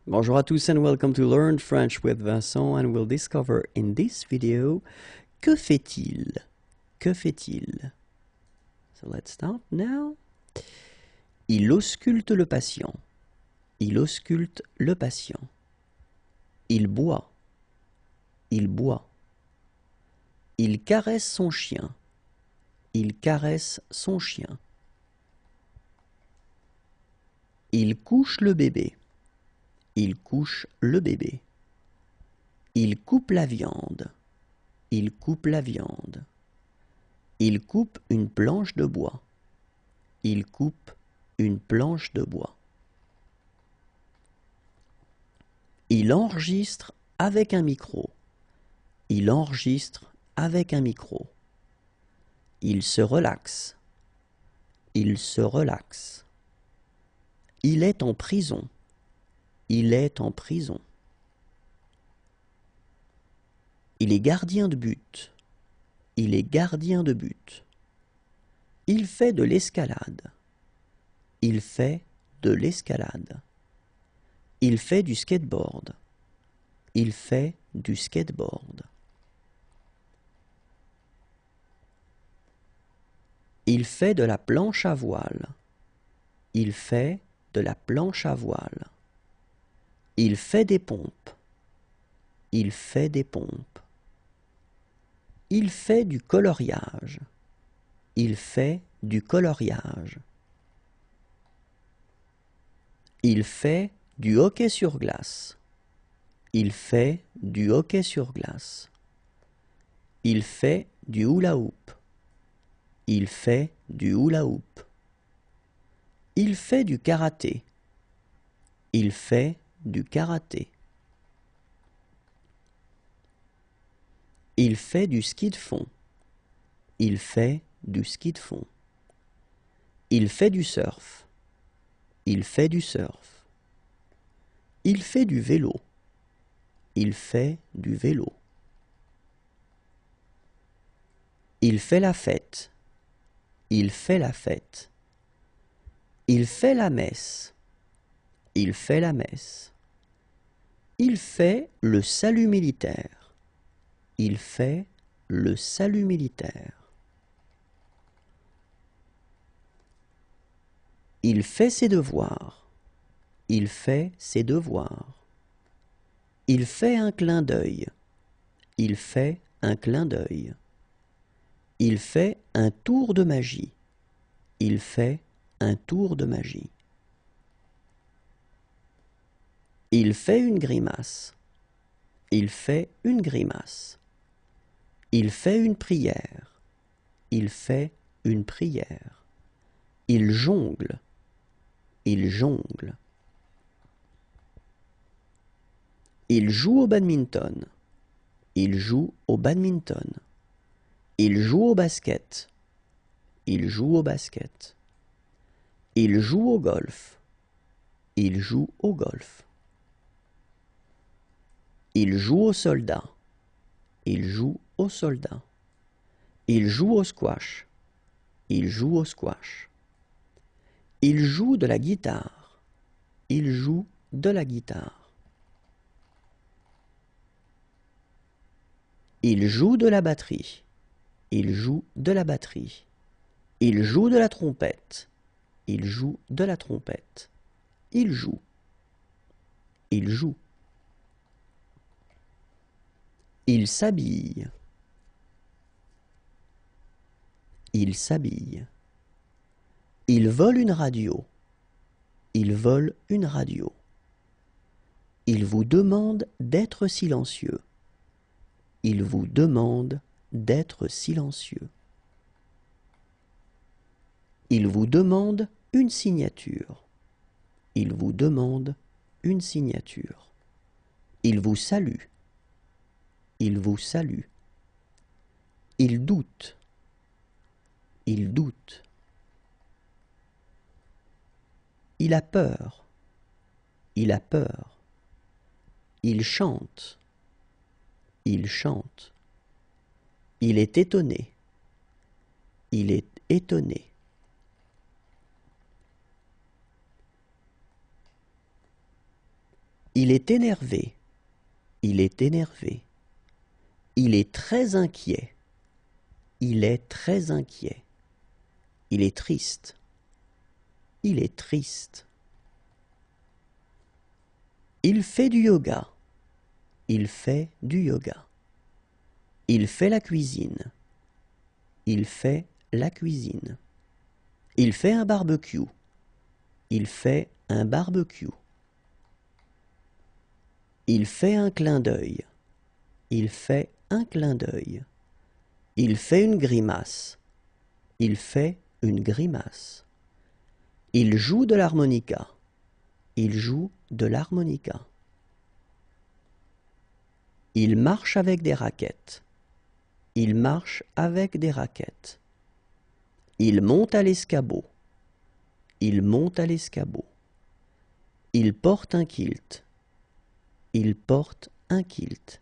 Bonjour à tous and welcome to Learn French with Vincent, and we'll discover in this video que fait-il? Que fait-il? So let's start now. Il ausculte le patient. Il ausculte le patient. Il boit. Il boit. Il caresse son chien. Il caresse son chien. Il couche le bébé. Il couche le bébé. Il coupe la viande. Il coupe la viande. Il coupe une planche de bois. Il coupe une planche de bois. Il enregistre avec un micro. Il enregistre avec un micro. Il se relaxe. Il se relaxe. Il est en prison. Il est en prison. Il est gardien de but. Il est gardien de but. Il fait de l'escalade. Il fait de l'escalade. Il fait du skateboard. Il fait du skateboard. Il fait de la planche à voile. Il fait de la planche à voile. Il fait des pompes. Il fait des pompes. Il fait du coloriage. Il fait du coloriage. Il fait du hockey sur glace. Il fait du hockey sur glace. Il fait du hula hoop. Il fait du hula hoop. Il fait du karaté. Il fait du karaté. Il fait du ski de fond. Il fait du ski de fond. Il fait du surf. Il fait du surf. Il fait du vélo. Il fait du vélo. Il fait la fête. Il fait la fête. Il fait la messe. Il fait la messe. Il fait le salut militaire. Il fait le salut militaire. Il fait ses devoirs. Il fait ses devoirs. Il fait un clin d'œil. Il fait un clin d'œil. Il fait un tour de magie. Il fait un tour de magie. Il fait une grimace. Il fait une grimace. Il fait une prière. Il fait une prière. Il jongle. Il jongle. Il joue au badminton. Il joue au badminton. Il joue au basket. Il joue au basket. Il joue au golf. Il joue au golf. Il joue au soldat. Il joue au soldat. Il joue au squash. Il joue au squash. Il joue de la guitare. Il joue de la guitare. Il joue de la batterie. Il joue de la batterie. Il joue de la trompette. Il joue de la trompette. Il joue. Il joue. Il s'habille. Il s'habille. Il vole une radio. Il vole une radio. Il vous demande d'être silencieux. Il vous demande d'être silencieux. Il vous demande une signature. Il vous demande une signature. Il vous salue. Il vous salue. Il doute. Il doute. Il a peur. Il a peur. Il chante. Il chante. Il est étonné. Il est étonné. Il est énervé. Il est énervé. Il est très inquiet. Il est très inquiet. Il est triste. Il est triste. Il fait du yoga. Il fait du yoga. Il fait la cuisine. Il fait la cuisine. Il fait un barbecue. Il fait un barbecue. Il fait un clin d'œil. Il fait un clin d'œil. Il fait une grimace. Il fait une grimace. Il joue de l'harmonica. Il joue de l'harmonica. Il marche avec des raquettes. Il marche avec des raquettes. Il monte à l'escabeau. Il monte à l'escabeau. Il porte un kilt. Il porte un kilt.